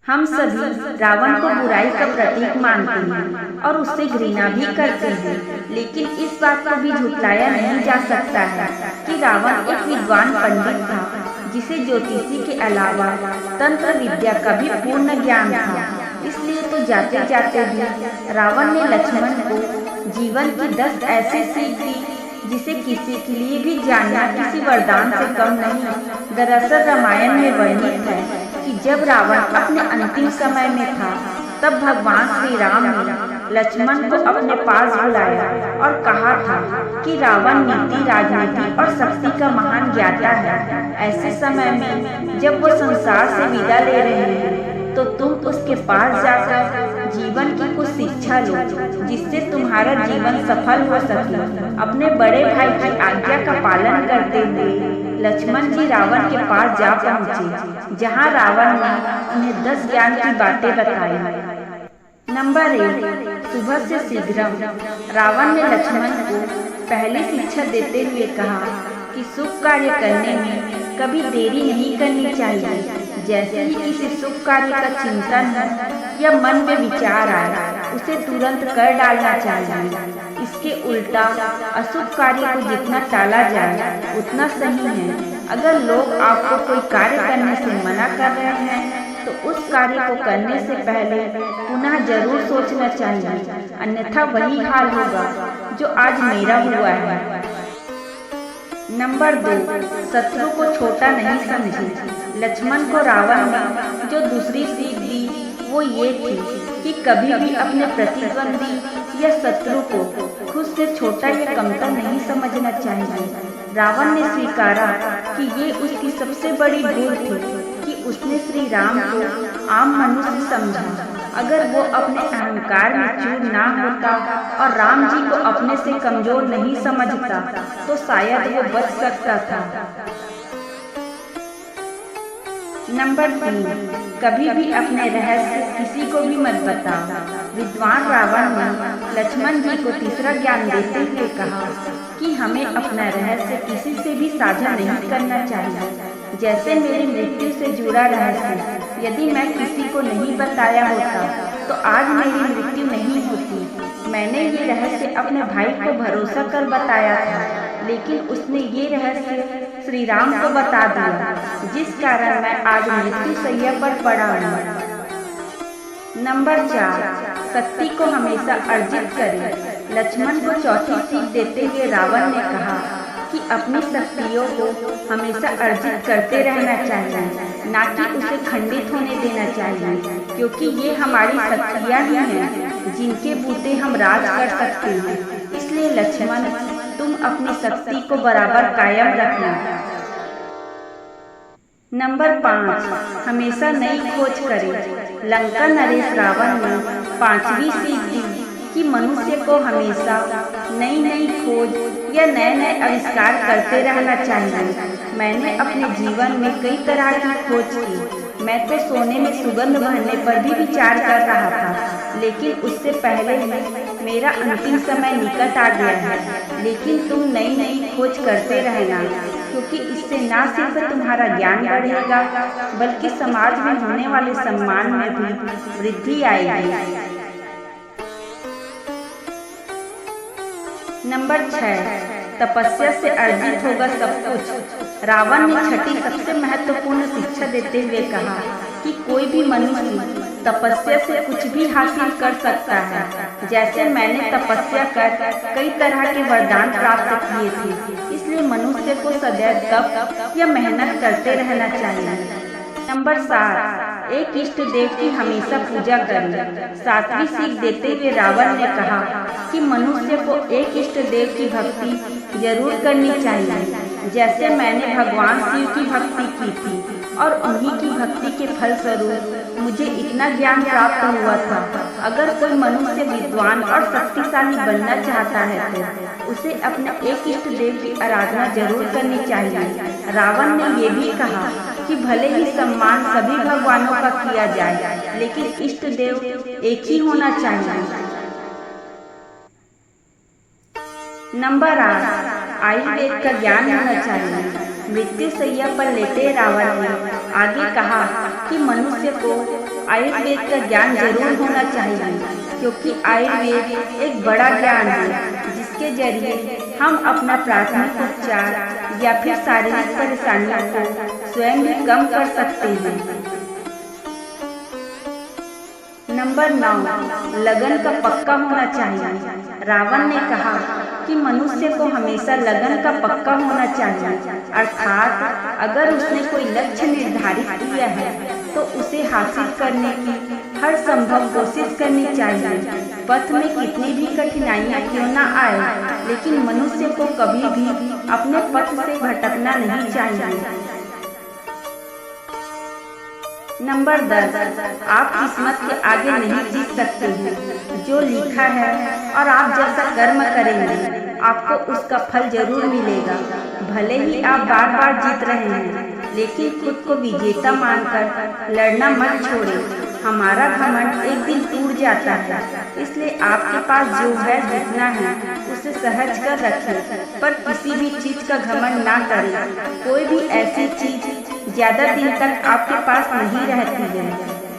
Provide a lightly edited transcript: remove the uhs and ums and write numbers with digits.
हम सभी रावण को बुराई का प्रतीक मानते हैं और उससे घृणा भी करते हैं, लेकिन इस बात को भी झुटलाया नहीं जा सकता है कि रावण एक विद्वान पंडित था जिसे ज्योतिषी के अलावा तंत्र विद्या का भी पूर्ण ज्ञान था। इसलिए तो जाते जाते भी रावण ने लक्ष्मण को जीवन की 10 ऐसी सीख दी जिसे किसी के लिए भी जानना किसी वरदान से कम नहीं। दरअसल रामायण में वर्णित है कि जब रावण अपने अंतिम समय में था तब भगवान श्री राम ने लक्ष्मण को अपने पास बुलाया और कहा था कि रावण नीति, राजनीति और शक्ति का महान ज्ञाता है। ऐसे समय में जब वो संसार से विदा ले रहे हैं तो तुम उसके पास जाकर जीवन की कुछ शिक्षा लो जिससे तुम्हारा जीवन सफल हो सके। अपने बड़े भाई की आज्ञा का पालन करते हुए लक्ष्मण जी रावण के पास जा पहुँचे, जहाँ रावण ने उन्हें 10 ज्ञान की बातें बताई। नंबर 1, सुबह से शीघ्र। रावण ने लक्ष्मण को पहली शिक्षा देते हुए कहा कि शुभ कार्य करने में कभी देरी नहीं करनी चाहिए। जैसे ही किसी शुभ कार्य का चिंतन या मन में विचार आए उसे तुरंत कर डालना चाहिए। इसके उल्टा अशुभ कार्य को जितना टाला जाए उतना सही है। अगर लोग आपको कोई कार्य करने से मना कर रहे हैं तो उस कार्य को करने से पहले पुनः जरूर सोचना चाहिए, अन्यथा वही हाल होगा जो आज मेरा हुआ है। नंबर 2, शत्रु को छोटा नहीं समझे। लक्ष्मण को रावण ने जो दूसरी सीख दी वो ये थी कि कभी भी अपने प्रतिद्वंदी या शत्रु को खुद से छोटा या कमतर नहीं समझना चाहिए। रावण ने स्वीकारा कि ये उसकी सबसे बड़ी भूल थी कि उसने श्री राम को आम मनुष्य समझा। अगर वो अपने अहंकार में चूर ना होता और राम जी को अपने से कमजोर नहीं समझता तो शायद वो बच सकता था। नंबर 3, कभी भी अपने रहस्य किसी को भी मत बताओ। विद्वान रावण ने लक्ष्मण जी को तीसरा ज्ञान देते हुए कहा कि हमें अपना रहस्य किसी से भी साझा नहीं करना चाहिए। जैसे मेरी मृत्यु से जुड़ा रहस्य यदि मैं किसी को नहीं बताया होता तो आज मेरी मृत्यु नहीं होती। मैंने ये रहस्य अपने भाई को भरोसा कर बताया था, लेकिन उसने ये रहस्य श्री राम को बता दिया, जिस कारण मैं आज मृत्यु शैया पर पड़ा हूँ। नंबर 4, शक्ति को हमेशा अर्जित करें। लक्ष्मण को चौथी सीख देते हुए रावण ने कहा कि अपनी शक्तियों को हमेशा अर्जित करते रहना चाहिए, ना कि उसे खंडित होने देना चाहिए, क्योंकि ये हमारी शक्तियाँ ही हैं जिनके बूते हम राज कर सकते हैं। इसलिए लक्ष्मण, तुम अपनी शक्ति को बराबर कायम रखना। नंबर 5, हमेशा नई खोज करें। लंका नरेश रावण ने 5वीं सीख दी कि मनुष्य को हमेशा नई खोज या नए आविष्कार करते रहना चाहिए। मैंने अपने जीवन में कई तरह की खोज की। मैं तो सोने में सुगंध भरने पर भी विचार कर रहा था, लेकिन उससे पहले ही मेरा अंतिम समय निकट आ गया है। लेकिन तुम नई खोज करते रहना, क्योंकि इससे न सिर्फ तुम्हारा ज्ञान बढ़ेगा बल्कि समाज में होने वाले सम्मान में भी वृद्धि आएगी। नंबर 6, तपस्या से अर्जित होगा सब कुछ। रावण ने छठी सबसे महत्वपूर्ण शिक्षा देते हुए कहा कि कोई भी मनुष्य तपस्या से कुछ भी हासिल कर सकता है। जैसे मैंने तपस्या कर कई तरह के वरदान प्राप्त किए थे, इसलिए मनुष्य को सदैव तप या मेहनत करते रहना चाहिए। नंबर 7, एक इष्ट देव की हमेशा पूजा करें। 7वीं सीख देते हुए रावण ने कहा कि मनुष्य को एक इष्ट देव की भक्ति जरूर करनी चाहिए। जैसे मैंने भगवान शिव की भक्ति की थी और उन्हीं की भक्ति के फलस्वरूप मुझे इतना ज्ञान प्राप्त हुआ था। अगर कोई मनुष्य विद्वान और शक्तिशाली बनना चाहता है तो उसे अपने एक इष्ट देव की आराधना जरूर करनी चाहिए। रावण ने ये भी कहा कि भले ही सम्मान सभी भगवानों का किया जाए, लेकिन इष्ट देव एक ही होना चाहिए। नंबर 8, आयुर्वेद का ज्ञान होना चाहिए। मृत्यु शैया पर लेटे रावण ने आगे कहा कि मनुष्य को आयुर्वेद का ज्ञान जरूर होना चाहिए, क्योंकि आयुर्वेद एक बड़ा ज्ञान है जिसके जरिए हम अपना प्राथमिक उपचार या फिर शारीरिक परेशानियों को स्वयं भी कम कर सकते हैं। नंबर 9, लगन का पक्का होना चाहिए। रावण ने कहा कि मनुष्य को हमेशा लगन का पक्का होना चाहिए, अर्थात अगर उसने कोई लक्ष्य निर्धारित किया है तो उसे हासिल करने की हर संभव कोशिश करनी चाहिए। पथ में कितनी भी कठिनाइयां क्यों न आए, लेकिन मनुष्य को कभी भी अपने पथ से भटकना नहीं चाहिए। नंबर 10, आप किस्मत के आगे नहीं जीत सकते हैं। जो लिखा है और आप जैसा कर्म करेंगे आपको उसका फल जरूर मिलेगा। भले ही आप बार बार जीत रहे हैं, लेकिन खुद को विजेता मानकर लड़ना मत छोड़ें। हमारा घमंड एक दिन टूट जाता है, इसलिए आपके पास जो है जितना है उसे सहज कर रखें, पर किसी भी चीज का घमंड ना करें। कोई भी ऐसी चीज ज्यादा दिन तक आपके पास नहीं रहती है।